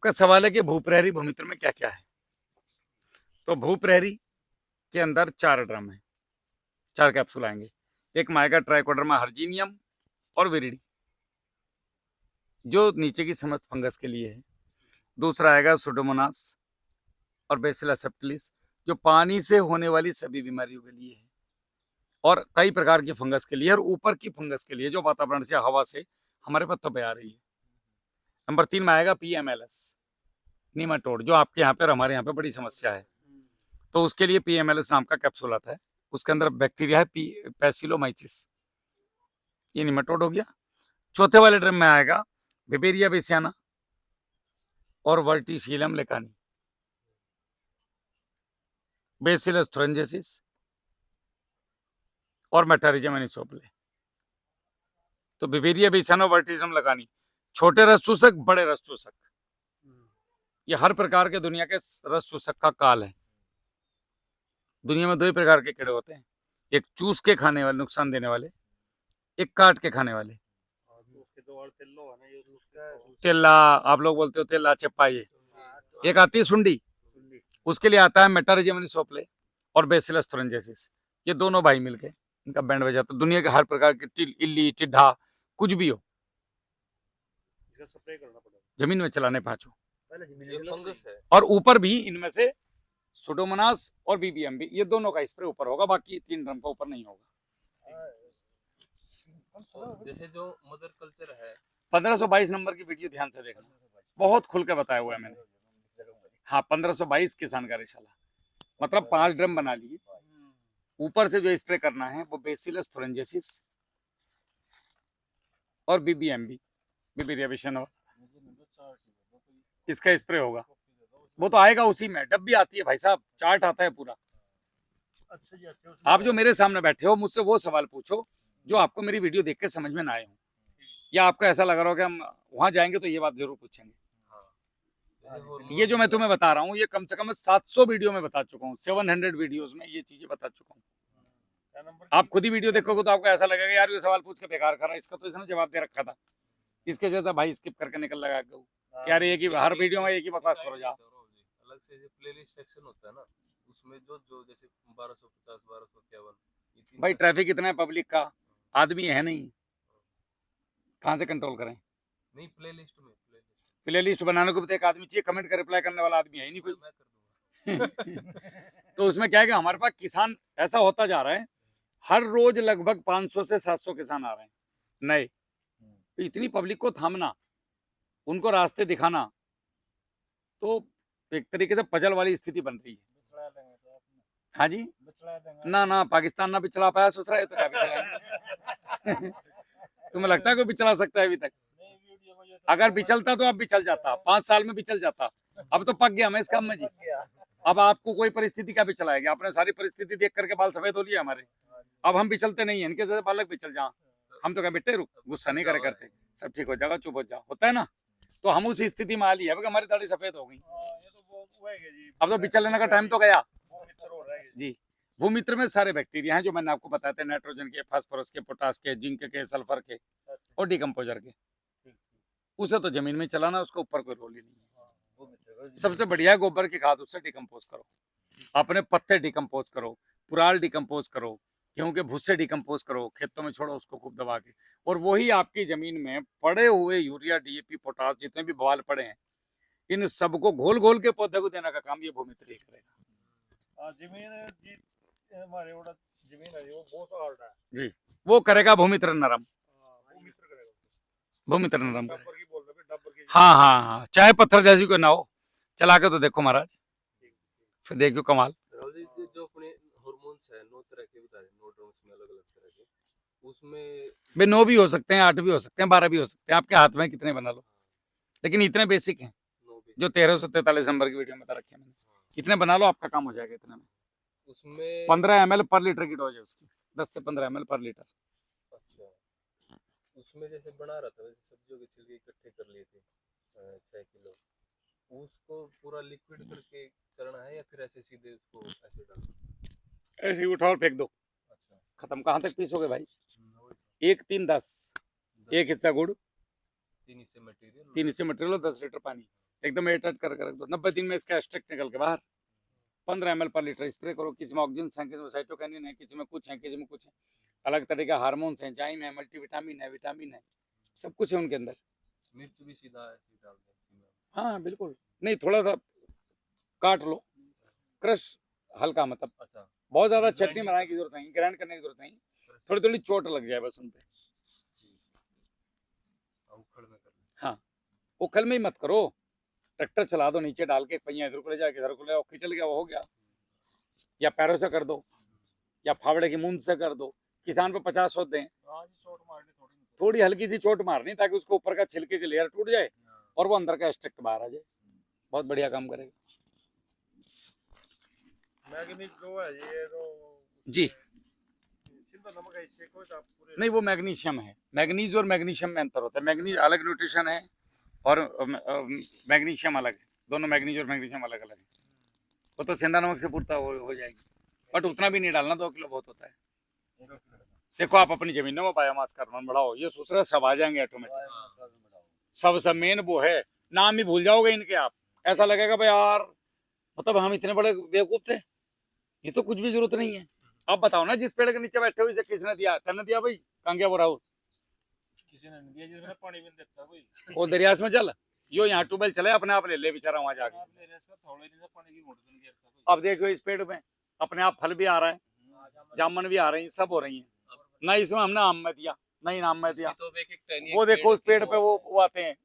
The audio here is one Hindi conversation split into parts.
आपका सवाल है कि भूप्रहरी भूमित्र में क्या क्या है। तो भूप्रहरी के अंदर 4 ड्रम है, 4 कैप्सूल आएंगे। एक में आएगा ट्राइकोडर्मा हर्जिनियम और विरिडी, जो नीचे की समस्त फंगस के लिए है। दूसरा आएगा सुडोमोनास और बेसिलस सबटिलिस, जो पानी से होने वाली सभी बीमारियों के लिए है और कई प्रकार की फंगस के लिए, और ऊपर की फंगस के लिए जो वातावरण से, हवा से हमारे पत्तों पे आ रही है। नंबर 3 में आएगा PMLS नीमाटोड, जो आपके यहाँ पे और हमारे यहाँ पे बड़ी समस्या है। तो उसके लिए PMLS नाम का कैप्सूल आता है, उसके अंदर बैक्टीरिया है पैसिलोमाइसिस, ये नीमाटोड हो गया। चौथे वाले ड्रम में आएगा बिबेरिया बेसियाना और वर्टिशिलम लेकानी, बेसिलस थुरंजेसिस और मेटारिजम एनिसोप्ले। तो बिबेरिया बेसियाना और वर्टिशिलम लेकानी, छोटे रस चूसक, बड़े रस चूसक, ये हर प्रकार के दुनिया के रस चूसक का काल है। दुनिया में 2 ही प्रकार के कीड़े होते हैं, एक चूस के खाने वाले, नुकसान देने वाले, एक काट के खाने वाले। तेला, आप लोग बोलते हो तेला चप्पा, ये एक आती है सुंडी, उसके लिए आता है मेटारिजम एनिसोप्ले और बेसिलस थुरंजेसिस। ये दोनों भाई मिलके इनका बैंड बजा, तो दुनिया के हर प्रकार के इल्ली टिड्ढा कुछ भी हो, जमीन में चलाने पाँचों। और ऊपर भी इनमें से सुडोमोनास और BBMB, ये दोनों का स्प्रे ऊपर होगा, बाकी 3 ड्रम का ऊपर नहीं होगा। जैसे जो मदर कल्चर है 1522 नंबर की वीडियो ध्यान से देखना, बहुत खुल के बताया हुआ है मैंने। हाँ, 1522 किसान कार्यशाला, मतलब 5 ड्रम बना लिए। ऊपर से जो स्प्रे करना है वो बेसिलस थुरंजेसिस और BBMB, बिबेरिया बेसियाना, इसका स्प्रे होगा। वो तो आएगा उसी में, डब्बी आती है भाई साहब, चार्ट आता है पूरा। आप जो मेरे सामने बैठे हो, मुझसे वो सवाल पूछो जो आपको मेरी वीडियो देख के समझ में ना आए हो, या आपको ऐसा लग रहा हो कि हम वहां जाएंगे तो ये बात जरूर पूछेंगे। ये जो मैं तुम्हें बता रहा हूँ, ये कम से कम 700 वीडियो में बता चुका हूँ, 700 वीडियोस में ये चीजें बता चुका हूँ। आप खुद ही वीडियो देखोगे तो आपको ऐसा लगेगा यार ये सवाल पूछ के बेकार कर रहा है, इसका तो इसने जवाब दे रखा था, इसके जैसा भाई स्किप करके निकल लगा क्या रही है कि हर वीडियो में एक ही बकवास करो जा। अलग से जो प्लेलिस्ट सेक्शन होता है ना, उसमें जो जो जैसे 1250 1251 भाई ट्रैफिक इतना है पब्लिक का, आदमी है नहीं, कहाँ से कंट्रोल करें। नहीं, प्ले लिस्ट बनाने को भी तो एक आदमी चाहिए, कमेंट का रिप्लाई करने वाला आदमी है ही नहीं कोई। मैं कर दूंगा। तो उसमें क्या है कि हमारे पास किसान ऐसा होता जा रहा है, हर रोज लगभग 500 से 700 किसान आ रहे हैं नए। तो इतनी पब्लिक को थामना, उनको रास्ते दिखाना, तो एक तरीके से पजल वाली स्थिति बन रही है। हाँ जी, ना ना पाकिस्तान ना पिछला पाया, सोच रहा है तो क्या पिछला। तुम्हें लगता है कोई पिछला सकता है अभी तक? अगर बिचलता तो अब बिचल जाता, 5 साल में बिचल जाता। अब तो पक गया मैं इस काम में जी। अब आपको कोई परिस्थिति क्या बिचलाएगी, आपने सारी परिस्थिति देख करके बाल सफेद हो लिए हमारे। अब हम बिचलते नहीं है, इनके जैसे बालक बिचल जा। हम तो क्या बेटे रुक, गुस्सा नहीं करे करते, सब ठीक हो जाएगा, चुप हो जाओ, होता है ना। तो हम उस स्थिति में आ लिए, हमारी दाढ़ी सफेद हो गई। अब तो बिचलने का टाइम तो गया जी। भूमित्र में सारे बैक्टीरिया हैं जो मैंने आपको बताया थे, नाइट्रोजन के, फास्फोरस के, पोटास के, जिंक के, सल्फर के और डिकम्पोजर के। उसे तो जमीन में चलाना, उसके ऊपर कोई रोल ही नहीं है। सबसे बढ़िया गोबर की खाद, उससे डिकम्पोज करो, अपने पत्ते डिकम्पोज करो, पुराल डिकम्पोज करो, गेहूं के भूसे डिकम्पोज करो, खेतों में छोड़ो उसको खूब दबा के, और वही आपकी जमीन में पड़े हुए यूरिया, DAP, पोटास, जितने भी बवाल पड़े हैं, इन सबको घोल घोल के पौधे को देने का काम ये भूमित्र ही करेगा। जी, वो करेगा भूमित्र नरम, भूमित्र नरम। हाँ हाँ हाँ, चाहे पत्थर जैसी कोई ना हो, चला के तो देखो महाराज, फिर देखो कमाल। जो अपने हार्मोन्स है 9 तरह के बता रहे, 9 ड्रम्स में अलग अलग तरह के, उसमें भाई 9 भी हो सकते हैं, 8 भी हो सकते हैं, 12 भी हो सकते हैं, आपके हाथ में कितने बना लो, लेकिन इतने बेसिक हैं जो 1343 नंबर की वीडियो में बता रखे मैंने, इतने बना लो, आपका काम हो जाएगा इतने में। उसमें 15 ml पर लीटर की डोज है उसकी, 10 से 15 ml पर लीटर। अच्छा, उसमें जैसे बना रहा था, वैसे सब्जियों के छिलके इकट्ठे कर लिए थे 6 किलो, उसको पूरा लिक्विड करके करना है या फिर ऐसे सीधे उसको ऐसे डालना? ऐसे ही उठाओ और फेंक दो, अच्छा, खत्म। कहाँ तक पीसोगे भाई? 1 3 10, एक हिस्सा गुड़, तीन हिस्से मटेरियल 3 हिस्से मटेरियल 10 लीटर पानी एकदम एयर टाइट करके रख दो। 90 दिन में इसका एक्सट्रैक्ट निकल के बाहर। 15 ml पर लीटर स्प्रे करो। किसी में ऑक्सीजन है, किसी में साइटोकिनिन है, किसी में कुछ है, किसी में कुछ है। अलग तरह के हार्मोन्स हैं, जाइम है, मल्टीविटामिन है, विटामिन है, सब कुछ है उनके अंदर। मिर्च भी सीधा ऐसे डाल दें इसी में। हाँ बिल्कुल, नहीं थोड़ा सा काट लो, क्रश हल्का, मतलब अच्छा, बहुत ज्यादा चटनी बनाने की जरूरत नहीं, ग्राइंड करने की जरूरत नहीं, थोड़ी थोड़ी चोट लग जाए बस उन पे। उखड़ में कर लें। हाँ, उखल में ही मत करो, ट्रैक्टर चला दो, नीचे डाल के पहिया इधर को ले जाके इधर को ले आओ, खिंचल गया वो हो गया। या पैरों से कर दो, या फावड़े की मूंद से कर दो। किसान पे 50 शोध दें, थोड़ी हल्की सी चोट मारनी ताकि उसको ऊपर का छिलके की लेयर टूट जाए और वो अंदर का एक्सट्रैक्ट बाहर आ जाए। बहुत बढ़िया काम करेगा जी। नहीं, वो मैग्नीशियम है, मैग्नीज और मैग्नीशियम में अंतर होता है। मैग्नीज अलग न्यूट्रिशन है और मैग्नीशियम अलग है, दोनों मैग्नीज और मैग्नीशियम अलग अलग है। वो तो सेंधा नमक से पूर्ता हो जाएगी, बट उतना भी नहीं डालना, 2 किलो बहुत होता है। देखो आप अपनी जमीनों में बायोमास कार्बन बढ़ाओ, ये सोच रहे सब आ जाएंगे ऑटोमेटिक। सबसे मेन वो है, नाम ही भूल जाओगे इनके आप, ऐसा लगेगा भाई यार मतलब हम इतने बड़े बेवकूफ थे, ये तो कुछ भी जरूरत नहीं है। आप बताओ ना, जिस पेड़ के नीचे बैठे हो इसे किसने दिया? तेने दिया भाई, कहाँ गया वो राहुल? किसी ने नहीं दिया, जिसमें पानी भी नहीं देता कोई। वो दरियास में चल, यो यहाँ ट्यूबवेल चले अपने आप ले बेचारा वहां जाके। आप ले रहे इसमें थोड़े दिन से पानी की घुंट नहीं गिरता कोई। अब देखो इस पेड़ में अपने आप फल भी आ रहा है, जामुन भी आ रही है, सब हो रही है। ना इसमें हमने आम में दिया, नहीं नाम में दिया। तो एक एक टहनी, वो एक देखो उस पेड़ की पे वो आते हैं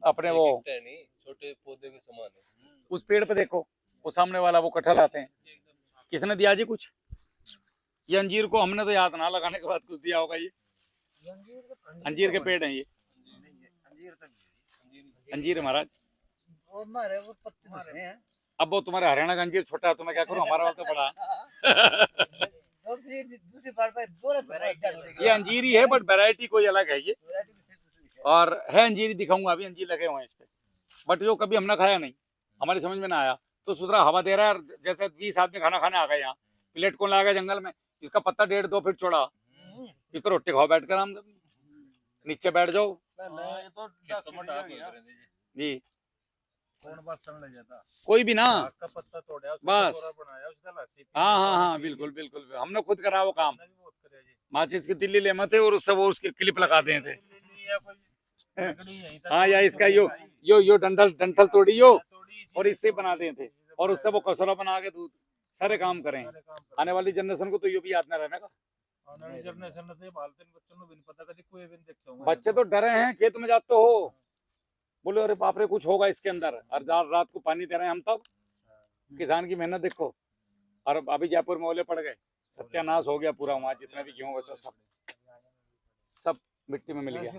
अपने वो, एक एक टहनी छोटे पौधे के समान है। उस पेड़ पे देखो वो सामने वाला वो कटहल आते हैं, किसने दिया जी कुछ? ये अंजीर को हमने तो याद ना लगाने के बाद कुछ दिया होगा। ये अंजीर के पेड़ हैं ये, अंजीर महाराज। अब वो तुम्हारे हरियाणा का अंजीर छोटा है तो मैं क्या करूं, हमारा वाला तो बड़ा। ये अंजीर ही है बट वैरायटी कोई अलग है ये, और है अंजीर, दिखाऊंगा अभी अंजीर लगे हुए हैं इस पे, बट जो कभी हमने खाया नहीं, हमारी समझ में ना आया। तो सुधरा हवा दे रहा है, जैसे 20 आदमी खाना खाने आ गए यहाँ, प्लेट कौन लाएगा जंगल में? इसका पत्ता 1.5-2 फीट चौड़ा, इस पर रोटी खाओ बैठ कर, आम नीचे बैठ जाओ जी। कौन बात समझ जाता, कोई भी ना, का पत्ता तोड़ा बस। बनाया उसका लस्सी। हाँ हाँ हाँ, बिल्कुल बिल्कुल, हमने खुद करा वो काम। माचिस की तिल्ली ले मते और उससे वो उसकी क्लिप लगा दें थे। हाँ, या इसका यो डंठल तोड़ी यो और इससे बना दें थे, और उससे वो कसौरा बना के दूध, सारे काम करें। आने वाली जनरेशन को तो ये भी याद न रहने का। बच्चे तो डरे हैं, खेत में जाते हो बोले अरे बाप रे कुछ होगा इसके अंदर, और रात को पानी दे रहे हैं हम, तब किसान की मेहनत देखो। और अभी जयपुर में ओले पड़ गए, सत्यानाश हो गया पूरा, वहाँ जितना भी गेहूं बचा सब मिट्टी में मिल गया।